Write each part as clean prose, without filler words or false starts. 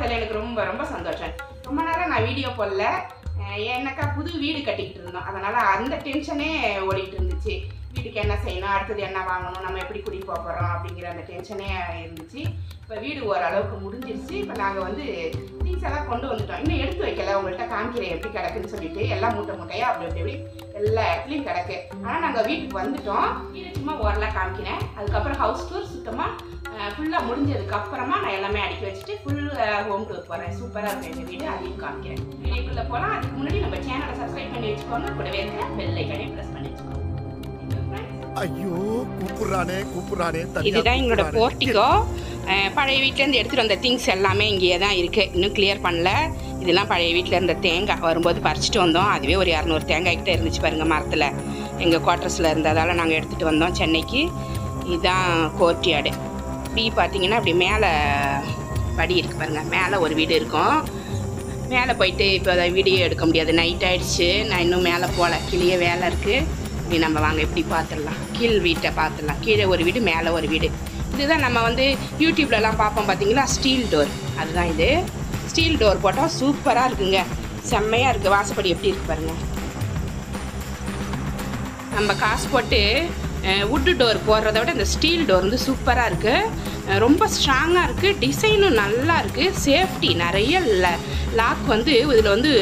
பார்த்ததில் எனக்கு ரொம்ப ரொம்ப சந்தோஷம். ரொம்ப நேரம் நான் வீடியோ போடல, ஏன்னாக்கா புது வீடு கட்டிக்கிட்டு இருந்தோம், அதனால் அந்த டென்ஷனே ஓடிட்டு இருந்துச்சு. வீட்டுக்கு என்ன செய்யணும், அடுத்தது என்ன வாங்கணும், நம்ம எப்படி குடி போகிறோம் அப்படிங்கிற அந்த டென்ஷனே இருந்துச்சு. இப்போ வீடு ஓரளவுக்கு முடிஞ்சிருச்சு. இப்போ நாங்கள் வந்து திங்ஸ் எல்லாம் கொண்டு வந்துட்டோம். இன்னும் எடுத்து வைக்கல, உங்கள்கிட்ட காமிக்கிறேன் எப்படி கிடக்குன்னு சொல்லிட்டு. எல்லாம் மூட்டை மூட்டையாக அப்படி அப்படி எல்லா இடத்துலையும் கிடக்கு. ஆனால் நாங்கள் வீட்டுக்கு வந்துட்டோம். வீடு சும்மா ஓரளவு காமிக்கிறேன். அதுக்கப்புறம் ஹவுஸ் டூர் சுத்தமாக ஃபுல்லாக முடிஞ்சதுக்கப்புறமா நான் எல்லாமே அடுக்கி வச்சுட்டு ஃபுல் ஹோம் டூர் போகிறேன். சூப்பராக இருக்கும் எங்கள் வீடு, அதையும் காமிக்கிறேன். வீடியோக்குள்ளே போகலாம். அதுக்கு முன்னாடி நம்ம சேனலை சப்ஸ்கிரைப் பண்ணி வச்சுக்கோங்க, கூடவே இருக்கிற பெல் ஐக்கானை ப்ரெஸ் பண்ணி வச்சுக்கோங்க. ஐயோ கூப்பிடுறானே கூப்பிடுறானே. இதுதான் எங்களோட போர்ட்டிகோ. பழைய வீட்டிலேருந்து எடுத்துகிட்டு வந்த திங்ஸ் எல்லாமே இங்கேயே தான் இருக்குது, இன்னும் கிளியர் பண்ணல. இதெல்லாம் பழைய வீட்டில் இருந்த தேங்காய் வரும்போது பறிச்சுட்டு வந்தோம். அதுவே ஒரு 200 தேங்காய் கிட்ட இருந்துச்சு பாருங்கள் மரத்தில். எங்கள் குவார்ட்டர்ஸில் இருந்ததால் நாங்கள் எடுத்துகிட்டு வந்தோம் சென்னைக்கு. இதுதான் கோர்ட்யார்டு. இப்படி பார்த்தீங்கன்னா அப்படி மேலே படி இருக்குது பாருங்கள், மேலே ஒரு வீடு இருக்கும். மேலே போயிட்டு இப்போ அதை வீடியோ எடுக்க முடியாது, நைட் ஆகிடுச்சு. நான் இன்னும் மேலே போகல, கீழே வேலை இருக்குது. இப்படி நம்ம வாங்க எப்படி பார்த்துடலாம், கீழ் வீட்டை பார்த்துடலாம். கீழே ஒரு வீடு, மேலே ஒரு வீடு. இதுதான் நம்ம வந்து யூடியூப்லலாம் பார்ப்போம் பார்த்தீங்களா, ஸ்டீல் டோர். அதுதான் இது. ஸ்டீல் டோர் போட்டால் சூப்பராக இருக்குங்க, செம்மையாக இருக்குது. வாசப்படி எப்படி இருக்குது பாருங்கள். நம்ம காசு போட்டு வுட்டு டோர் போடுறத விட இந்த ஸ்டீல் டோர் வந்து சூப்பராக இருக்குது, ரொம்ப ஸ்ட்ராங்காக இருக்குது, டிசைனும் நல்லா இருக்குது, சேஃப்டி நிறைய லாக் வந்து இதில் வந்து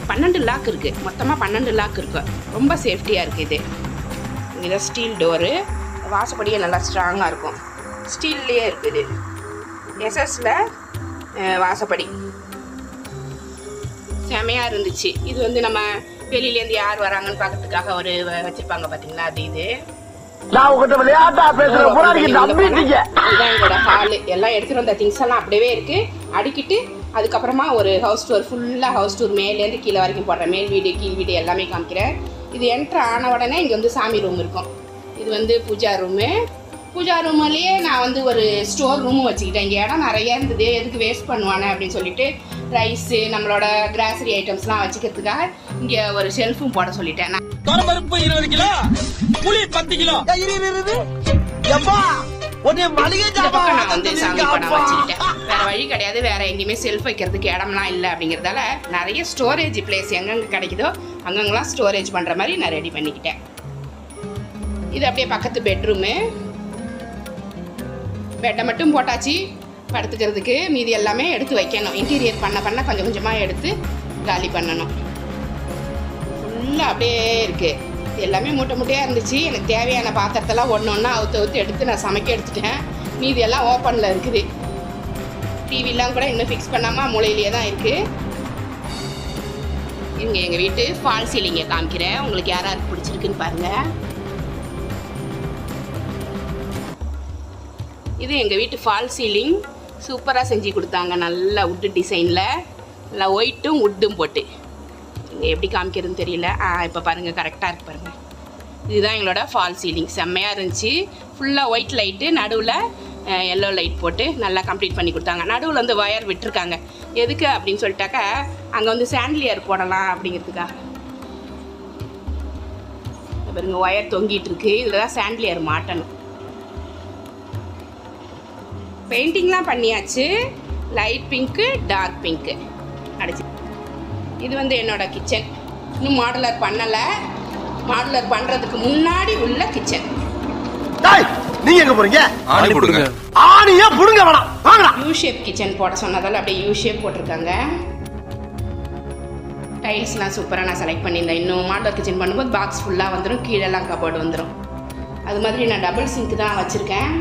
12 லாக் இருக்குது, மொத்தமாக 12 லாக் இருக்குது. ரொம்ப சேஃப்டியாக இருக்குது இது. இதுதான் ஸ்டீல் டோரு. வாசப்படியே நல்லா ஸ்ட்ராங்காக இருக்கும், ஸ்டீல்லையே இருக்குது. எஸ்எஸ்ல வாசப்படி செமையாக இருந்துச்சு. இது வந்து நம்ம வெளியிலேருந்து யார் வராங்கன்னு பார்க்கறதுக்காக ஒரு வச்சுருப்பாங்க பார்த்தீங்களா, அது இது. இதுதான் எங்களோட ஹாலு. எல்லாம் எடுத்துகிட்டு வந்த திங்ஸ் எல்லாம் அப்படியே இருக்குது, அடுக்கிட்டு அதுக்கப்புறமா ஒரு ஹவுஸ் டூர், ஃபுல்லாக ஹவுஸ் டூர் மேலேருந்து கீழே வரைக்கும் போடுறேன். மேல் வீடு கீழ் வீடு எல்லாமே காமிக்கிறேன். இது என்ட்ரு ஆன உடனே இங்கே வந்து சாமி ரூம் இருக்கும். இது வந்து பூஜா ரூமு. பூஜா ரூம்லேயே நான் வந்து ஒரு ஸ்டோர் ரூமும் வச்சுக்கிட்டேன். இங்கே இடம் நிறைய இருந்தது, எதுக்கு வேஸ்ட் பண்ணுவானே அப்படின்னு சொல்லிட்டு ரைஸு நம்மளோட கிராசரி ஐட்டம்ஸ்லாம் வச்சுக்கிறதுக்காக இங்கே ஒரு ஷெல்ஃபும் போட சொல்லிட்டேன். நான் 20 கிலோ புளி 10 கிலோ நான் வந்து சாமி படம் வச்சுக்கிட்டேன். வேற வழி கிடையாது, வேற எங்கேயுமே செல்ஃப் வைக்கிறதுக்கு இடம்லாம் இல்லை அப்படிங்கிறதால நிறைய ஸ்டோரேஜ் பிளேஸ் எங்கெங்கே கிடைக்குதோ அங்கங்கெல்லாம் ஸ்டோரேஜ் பண்ணுற மாதிரி நான் ரெடி பண்ணிக்கிட்டேன். இது அப்படியே பக்கத்து பெட்ரூமு. பெட்டை மட்டும் போட்டாச்சு படுத்துக்கிறதுக்கு, மீதி எல்லாமே எடுத்து வைக்கணும். இன்டீரியர் பண்ண பண்ண கொஞ்சம் கொஞ்சமாக எடுத்து காலி பண்ணணும். ஃபுல்லாக அப்படியே இருக்குது. எல்லாமே மூட்டை மூட்டையாக இருந்துச்சு. எனக்கு தேவையான பாத்திரத்தெல்லாம் ஒன்று ஒன்றா அவுத்து எடுத்து நான் சமைக்க எடுத்துட்டேன். மீதி எல்லாம் ஓப்பனில் இருக்குது. டிவிலாம் கூட இன்னும் ஃபிக்ஸ் பண்ணாமல் மூலையிலேயே தான் இருக்குது. இங்கே எங்கள் வீட்டு ஃபால் சீலிங்கை காமிக்கிறேன், உங்களுக்கு யாராருக்கு பிடிச்சிருக்குன்னு பாருங்கள். இது எங்கள் வீட்டு ஃபால் சீலிங். சூப்பராக செஞ்சு கொடுத்தாங்க, நல்லா வுட்டு டிசைனில், நல்லா ஒயிட்டும் வுட்டும் போட்டு. இங்கே எப்படி காமிக்கிறதுன்னு தெரியல. இப்போ பாருங்கள், கரெக்டாக இருக்குது பாருங்கள். இதுதான் எங்களோட ஃபால் சீலிங், செம்மையாக இருந்துச்சு. ஃபுல்லாக ஒயிட் லைட்டு, நடுவில் எல்லோ லைட் போட்டு நல்லா கம்ப்ளீட் பண்ணி கொடுத்தாங்க. நடுவில் வந்து ஒயர் விட்டுருக்காங்க. எதுக்கு அப்படின்னு சொல்லிட்டாக்கா, அங்கே வந்து சாண்ட்லியர் போடலாம் அப்படிங்கிறதுக்காக. பாருங்க, ஒயர் தொங்கிட்டு இருக்கு. இதில் தான் சாண்ட்லியர் மாட்டணும். பெயிண்டிங்லாம் பண்ணியாச்சு, லைட் பிங்க்கு, டார்க் பிங்க்கு அடிச்சு. இது வந்து என்னோட கிச்சன். இன்னும் மாடுலர் பண்ணலை. மாடுலர் பண்ணுறதுக்கு முன்னாடி உள்ள கிச்சன். நீங்க எங்க போறீங்க? ஆணி போடுங்க. ஆணியா புடுங்க வேணாம், வாங்கடா. யூ ஷேப் கிச்சன் போட சொன்னதால அப்படியே யூ ஷேப் போட்டிருக்காங்க. டைல்ஸ்லாம் சூப்பராக நான் செலக்ட் பண்ணியிருந்தேன். இன்னும் மாடலர் கிச்சன் பண்ணும்போது பாக்ஸ் ஃபுல்லாக வந்துடும், கீழெல்லாம் கபோர்டு வந்துடும். அது மாதிரி நான் டபுள் சிங்க் தான் வச்சுருக்கேன்.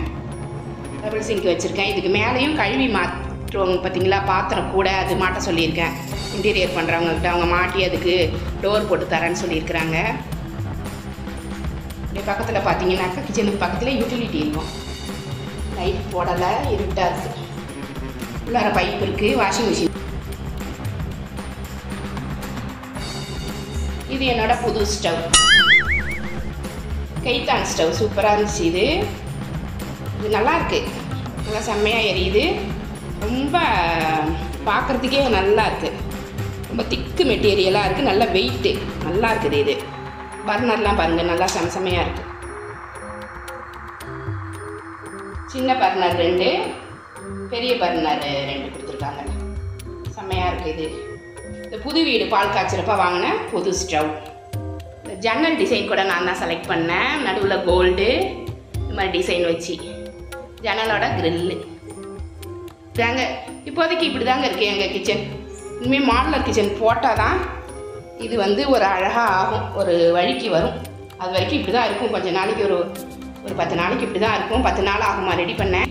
டபுள் சிங்க் வச்சுருக்கேன். இதுக்கு மேலேயும் கழுவி மாற்றுவாங்க பார்த்தீங்களா, பாத்திரம் கூட, அது மாட்ட சொல்லியிருக்கேன் இன்டீரியர் பண்ணுறவங்கக்கிட்ட. அவங்க மாட்டி அதுக்கு டோர் போட்டு தரேன்னு சொல்லியிருக்கிறாங்க. இப்படி பக்கத்தில் பார்த்தீங்கன்னாக்கா கிச்சனுக்கு பக்கத்தில் யூட்டிலிட்டி இருக்கும். லைட் போடலை, இருட்டாக இருக்குது. உள்ளார பைப் இருக்குது, வாஷிங் மிஷின். இது என்னோட புது ஸ்டவ், கைத்தான் ஸ்டவ். சூப்பராக இருந்துச்சு. இது நல்லாயிருக்கு, நல்லா செம்மையாக எரியுது. ரொம்ப பார்க்குறதுக்கே நல்லா இருக்குது. ரொம்ப திக்கு மெட்டீரியலாக இருக்குது, நல்ல வெயிட்டு, நல்லா இருக்குது. இது பர்னர்லாம் பாருங்கள், நல்லா செம்மையாக இருக்குது. சின்ன பர்னர் 2, பெரிய பர்னர் 2 கொடுத்துருக்காங்க. செம்மையாக இருக்குது இது. இந்த புது வீடு பால் காய்ச்சறப்ப வாங்கின புது ஸ்டவ். இந்த ஜன்னல் டிசைன் கூட நான் தான் செலக்ட் பண்ணேன். நடுவில் கோல்டு இந்த மாதிரி டிசைன் வச்சு ஜன்னலோட கிரில்லு தாங்க. இப்போதைக்கு இப்படி தாங்க இருக்குது எங்கள் கிச்சன். இனிமேல் மாடலர் கிச்சன் போட்டால் தான் இது வந்து ஒரு அழகாக ஆகும், ஒரு வழிக்கு வரும். அது வரைக்கும் இப்படி தான் இருக்கும். கொஞ்சம் நாளைக்கு ஒரு 10 நாளைக்கு இப்படி தான் இருக்கும். 10 நாள் ஆகுமா ரெடி பண்ணேன்.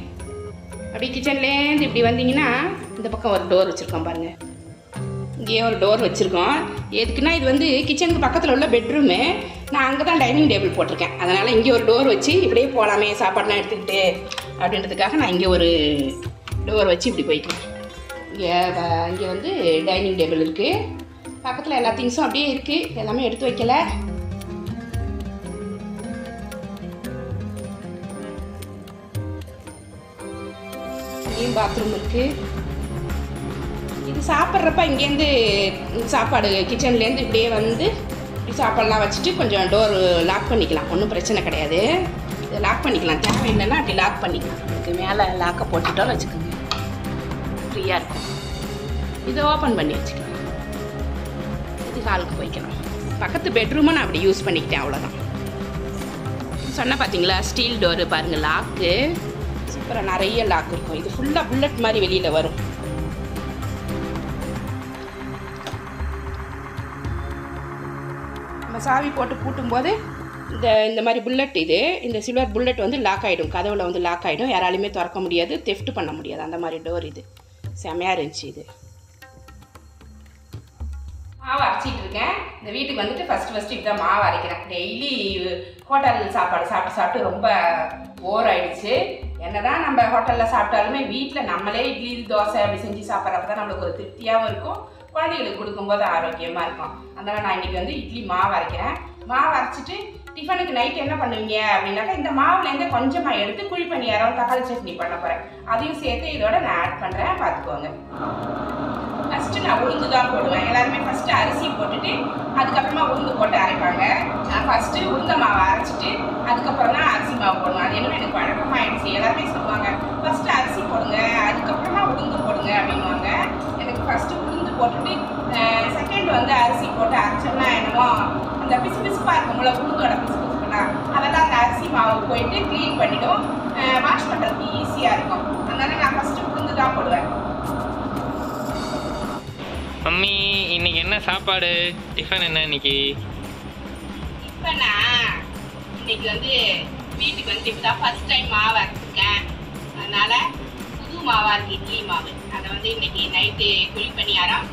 அப்படி கிச்சன்லேருந்து இப்படி வந்தீங்கன்னா இந்த பக்கம் ஒரு டோர் வச்சுருக்கோம் பாருங்கள். இங்கேயே ஒரு டோர் வச்சுருக்கோம். எதுக்குன்னா இது வந்து கிச்சனுக்கு பக்கத்தில் உள்ள பெட்ரூமு. நான் அங்கே தான் டைனிங் டேபிள் போட்டிருக்கேன். அதனால் இங்கே ஒரு டோர் வச்சு இப்படியே போகலாமே சாப்பாடுலாம் எடுத்துக்கிட்டு அப்படின்றதுக்காக நான் இங்கே ஒரு டோர் வச்சு இப்படி போய்க்கலாம். இங்கே வந்து டைனிங் டேபிள் இருக்குது. பக்கத்தில் எல்லா திங்ஸும் அப்படியே இருக்குது. எல்லாமே எடுத்து வைக்கல. இங்கேயும் பாத்ரூம் இருக்குது. இது சாப்பிட்றப்ப இங்கேருந்து சாப்பாடு கிச்சன்லேருந்து இப்படியே வந்து இப்படி சாப்பாடெலாம் வச்சுட்டு கொஞ்சம் டோர் லாக் பண்ணிக்கலாம். ஒன்றும் பிரச்சனை கிடையாது. இதை லாக் பண்ணிக்கலாம். தேவையில்லைன்னா அப்படி லாக் பண்ணிக்கலாம். இதுக்கு மேலே லாக்கை போட்டுட்டோன்னு வச்சுக்கோங்க, ஃப்ரீயாக இருக்கும். இதை ஓப்பன் பண்ணி வச்சுக்கலாம். இது ஹாலுக்கு போய்க்கலாம். பக்கத்து பெட்ரூமை நான் அப்படி யூஸ் பண்ணிக்கிட்டேன், அவ்வளோதான். சொன்ன பார்த்தீங்களா ஸ்டீல் டோரு பாருங்கள், லாக்கு சூப்பராக நிறைய லாக் இருக்கும். இது ஃபுல்லாக புல்லட் மாதிரி வெளியில் வரும். நம்ம சாவி போட்டு பூட்டும்போது இந்த மாதிரி புல்லட், இந்த சில்வர் புல்லட் வந்து லாக் ஆகிடும். கதவில் வந்து லாக் ஆகிடும். யாராலையுமே திறக்க முடியாது, தெஃப்ட் பண்ண முடியாது. அந்த மாதிரி டோர் இது. செமையாக இருந்துச்சு இது. மாவு அரைச்சிட்டு இருக்கேன். இந்த வீட்டுக்கு வந்துட்டு ஃபஸ்ட்டு இப்படி தான் மாவு அரைக்கிறேன். டெய்லி ஹோட்டல் சாப்பாடு சாப்பிட்டு ரொம்ப போர் ஆகிடுச்சு. என்ன தான் நம்ம ஹோட்டலில் சாப்பிட்டாலுமே வீட்டில் நம்மளே இட்லி தோசை அப்படி செஞ்சு சாப்பிட்றப்ப தான் நம்மளுக்கு ஒரு திருப்தியாகவும் இருக்கும், குழந்தைகளுக்கு கொடுக்கும்போது ஆரோக்கியமாக இருக்கும். அதனால் நான் இன்றைக்கி வந்து இட்லி மாவு அரைக்கிறேன். மாவு அரைச்சிட்டு டிஃபனுக்கு நைட்டு என்ன பண்ணுவீங்க அப்படின்னாக்கா இந்த மாவுலேருந்தே கொஞ்சமாக எடுத்து குழி பணியாரம் தக்காளி சட்னி பண்ண போகிறேன். அதையும் சேர்த்து இதோட நான் ஆட் பண்ணுறேன், பார்த்துக்கோங்க. ஃபஸ்ட்டு நான் உளுந்து தான் போடுவேன். எல்லாருமே ஃபஸ்ட்டு அரிசி போட்டுட்டு அதுக்கப்புறமா உளுந்து போட்டு அரைப்பாங்க. நான் ஃபஸ்ட்டு உளுந்த மாவை அரைச்சிட்டு அதுக்கப்புறம் தான் அரிசி மாவு போடுவேன். அது என்னமோ எனக்கு பழக்கமாகிடுச்சு. எல்லாருமே சொல்லுவாங்க ஃபஸ்ட்டு அரிசி போடுங்க அதுக்கப்புறமா உளுந்து போடுங்க அப்படின்வாங்க. எனக்கு ஃபஸ்ட்டு உளுந்து போட்டுட்டு செகண்ட் வந்து அரிசி போட்டு அரைச்சோம்னா என்னமோ அந்த பிசு பிசுப்பாக இருக்கும்ல, உளுந்தோட பிசு பிசுப்புனா அதெல்லாம் அந்த அரிசி மாவு போயிட்டு க்ளீன் பண்ணிவிடும், வாஷ் பண்ணுறதுக்கு ஈஸியாக இருக்கும். அதனால் நான் ஃபஸ்ட்டு உளுந்து தான் போடுவேன். மம்மி இன்னைக்கு என்ன சாப்பாடு? டிஃபன் என்ன இன்னைக்கு? டிஃபனா இன்னைக்கு வந்து வீட்டுக்கு வந்து இப்போ தான் ஃபஸ்ட் டைம் மாவு அரைச்சிருக்கேன். அதனால் புது மாவாக இருக்குது இட்லி மாவு. அதை வந்து இன்னைக்கு நைட்டு குழி பணியாரம்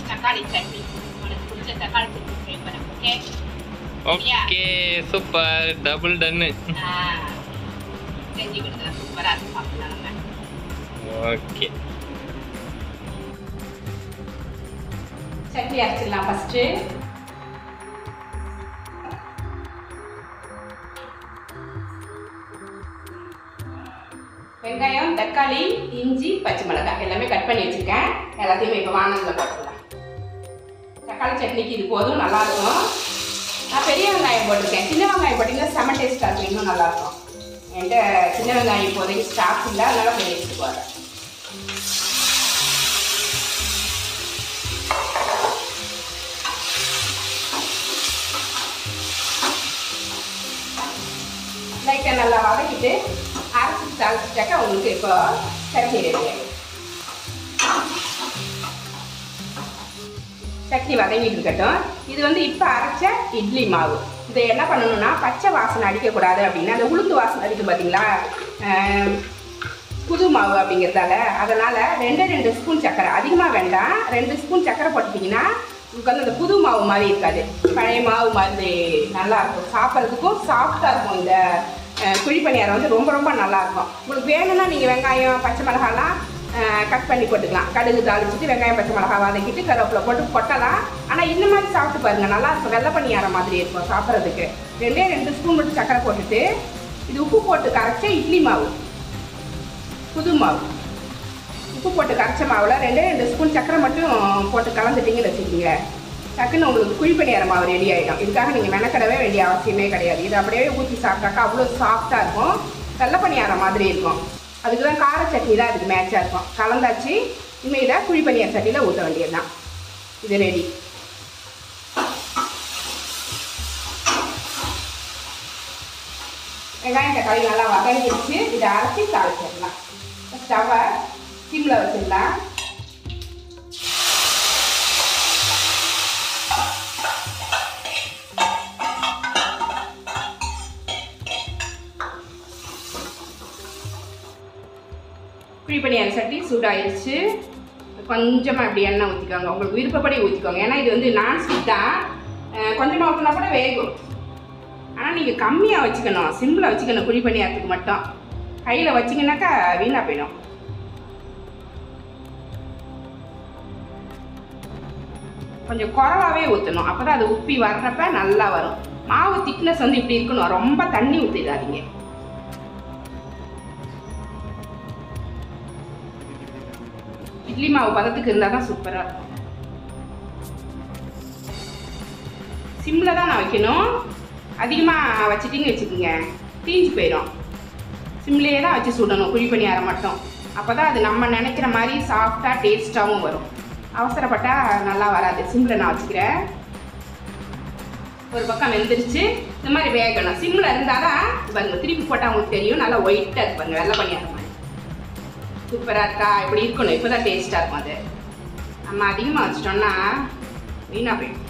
தக்காளி சட்னி, உனக்கு பிடிச்ச தக்காளி சட்னி ட்ரை பண்ண. ஓகே ஓகே, சூப்பர், டபுள் டன்னு. செஞ்சு கொடுக்குறேன். சூப்பராக இருக்கும், சாப்பிடலாம் நம்ம. ஓகே, சட்னி அரைச்சிடலாம். ஃபஸ்ட்டு வெங்காயம், தக்காளி, இஞ்சி, பச்சை மிளகாய் எல்லாமே கட் பண்ணி வச்சுருக்கேன். எல்லாத்தையுமே இப்போ வானலில் போட்டுக்கலாம். தக்காளி சட்னிக்கு இது போதும், நல்லாயிருக்கும். நான் பெரிய வெங்காயம் போட்டிருக்கேன். சின்ன வெங்காயம் போட்டிங்கன்னா செம டேஸ்ட்டாக இருக்கும், இன்னும் நல்லாயிருக்கும். என்கிட்ட சின்ன வெங்காயம் இப்போதைக்கு ஸ்டாக் இல்லை, அதனால் பெரிய எடுத்துட்டு போகிறேன். லைட்டாக நல்லா வதக்கிட்டு அரைச்சி தாளிச்சிட்டாக்கா உங்களுக்கு இப்போ சட்னி ரெடி ஆகிடும். சட்னி வதங்கிட்டு இருக்கட்டும். இது வந்து இப்போ அரைச்ச இட்லி மாவு. இதை என்ன பண்ணணும்னா பச்சை வாசனை அடிக்கக்கூடாது அப்படின்னா அந்த உளுந்து வாசனை அடிக்கும் பார்த்தீங்களா, புது மாவு அப்படிங்கிறதால. அதனால் 2 ஸ்பூன் சர்க்கரை, அதிகமாக வேண்டாம், 2 ஸ்பூன் சர்க்கரை போட்டுட்டிங்கன்னா உங்களுக்கு வந்து அந்த புது மாவு மாதிரி இருக்காது, பழைய மாவு மாதிரி நல்லாயிருக்கும். சாப்பிட்றதுக்கும் சாஃப்டாக இருக்கும். இந்த குழி பணியாரம் வந்து ரொம்ப ரொம்ப நல்லாயிருக்கும். உங்களுக்கு வேணும்னா நீங்கள் வெங்காயம் பச்சை மிளகாலாம் கட் பண்ணி போட்டுக்கலாம். கடுகு தாளிச்சிட்டு வெங்காயம் பச்சை மிளகா வதக்கிட்டு கருவேப்பிலை போட்டு கொட்டலாம். ஆனால் இந்த மாதிரி சாப்பிட்டு பாருங்கள், நல்லாயிருக்கும். வெள்ளை பணியாரம் மாதிரி இருக்கும் சாப்பிட்றதுக்கு. 2 ஸ்பூன் மட்டும் சர்க்கரை போட்டுட்டு இது உப்பு போட்டு கரைச்ச இட்லி மாவு, புது மாவு. உப்பு போட்டு கரைச்ச மாவில் 2 ஸ்பூன் சர்க்கரை மட்டும் போட்டு கலந்துட்டிங்கன்னு வச்சுக்கோங்க, டக்குன்னு உங்களுக்கு குழி பணியார மாவு ரெடி ஆகிடும். இதுக்காக நீங்கள் மெனக்கடவே வேண்டிய அவசியமே கிடையாது. இது அப்படியே ஊற்றி சாப்பிட்டாக்கா அவ்வளோ சாஃப்டாக இருக்கும், வெள்ளை பணியாரம் மாதிரி இருக்கும். அதுக்கு தான் கார சட்னி தான் அதுக்கு மேட்சாக இருக்கும். கலந்தாச்சு. இனிமேல் இதை குழி பணியார சட்டியில் ஊற்ற வேண்டியது தான். இது ரெடி. வெங்காயம் தக்காளி நல்லா வதங்கிடுச்சு. இதை அரைச்சி தாளிச்சிடலாம். ஸ்டவ்வை சிம்மில் வச்சிடலாம். குழி பணியார சட்டி சூடாயிருச்சு. கொஞ்சமாக அப்படி எண்ணெய் ஊற்றிக்கோங்க. உங்களுக்கு விருப்பப்படி ஊற்றிக்கோங்க. ஏன்னா இது வந்து நான்ஸ்டிக் தான். கொஞ்சமாக ஊற்றினா கூட வேகும். ஆனால் நீங்கள் கம்மியாக வச்சுக்கணும். சிம்பிளாக வச்சுக்கணும். குழி பணியாரத்துக்கு மட்டும் கையில் வச்சிங்கனாக்கா வீணாக போயிடும். கொஞ்சம் குறவாகவே ஊற்றணும். அப்போ தான் அது உப்பி வர்றப்ப நல்லா வரும். மாவு திக்னஸ் வந்து இப்படி இருக்கணும். ரொம்ப தண்ணி ஊற்றிடாதீங்க. இட்லி மாவு பதத்துக்கு இருந்தால் தான் சூப்பராக இருக்கும். சிம்மில் தான் நான் வைக்கணும். அதிகமாக வச்சிட்டிங்க வச்சுக்கோங்க, தீஞ்சு போயிடும். சிம்லேயே தான் வச்சு சுடணும் குழி பணியாரம் மட்டும். அப்போ தான் அது நம்ம நினைக்கிற மாதிரி சாஃப்டாக டேஸ்ட்டாகவும் வரும். அவசரப்பட்டால் நல்லா வராது. சிம்மில் நான் வச்சுக்கிறேன். ஒரு பக்கம் வெந்துருச்சு. இந்த மாதிரி வேகணும். சிம்மில் இருந்தால் தான் பாருங்க, திருப்பி போட்டால் உங்களுக்கு தெரியும். நல்லா ஒயிட்டாக இருக்கு பாருங்க, வெள்ளை பணியாரம் மாதிரி சூப்பராக இருக்கா. இப்படி இருக்கணும். இப்போ தான் டேஸ்ட்டாக இருக்கும். அது நம்ம அதிகமாக வச்சிட்டோம்னா வீணாக போயிடும்.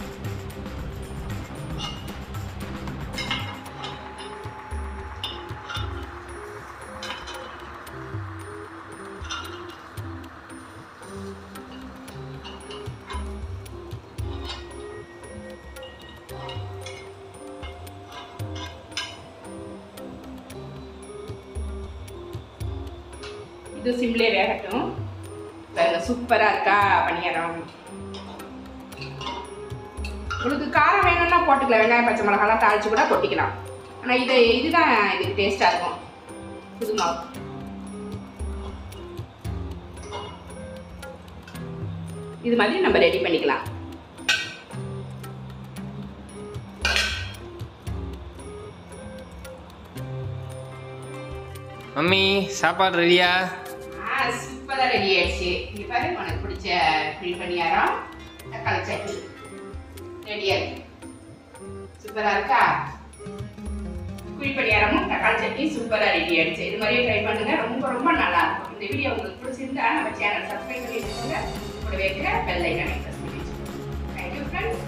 இது சிம்லே வேகட்டும். பாருங்க, சூப்பராக இருக்கா பணியாரம். உங்களுக்கு காரம் வேணும்னா போட்டுக்கலாம். வெங்காயம் பச்சை மிளகாலாம் தாளிச்சு கூட கொட்டிக்கலாம். ஆனால் இதுதான் இதுக்கு டேஸ்ட்டாக இருக்கும். புது மாவு. இது மாதிரி நம்ம ரெடி பண்ணிக்கலாம். மம்மி சாப்பாடு ரெடியா? சூப்பராக ரெடி ஆயிடுச்சு. இங்கே பாரு, உனக்கு பிடிச்ச குழி பணியாரம் தக்காளி சட்னி ரெடியாக இருக்கு. சூப்பராக இருக்கா? குழி பணியாரமும் தக்காளி சட்னி சூப்பராக ரெடி ஆயிடுச்சு. இது மாதிரியே ட்ரை பண்ணுங்க. ரொம்ப ரொம்ப நல்லா இருக்கும். இந்த வீடியோ உங்களுக்கு பிடிச்சிருந்தா நம்ம சேனல் சப்ஸ்கிரைப் பண்ணி வச்சுக்கோங்க. கூட வைக்கிற பெல் ஐக்கானை ப்ரெஸ் பண்ணி வச்சுக்கோங்க. Thank you friends.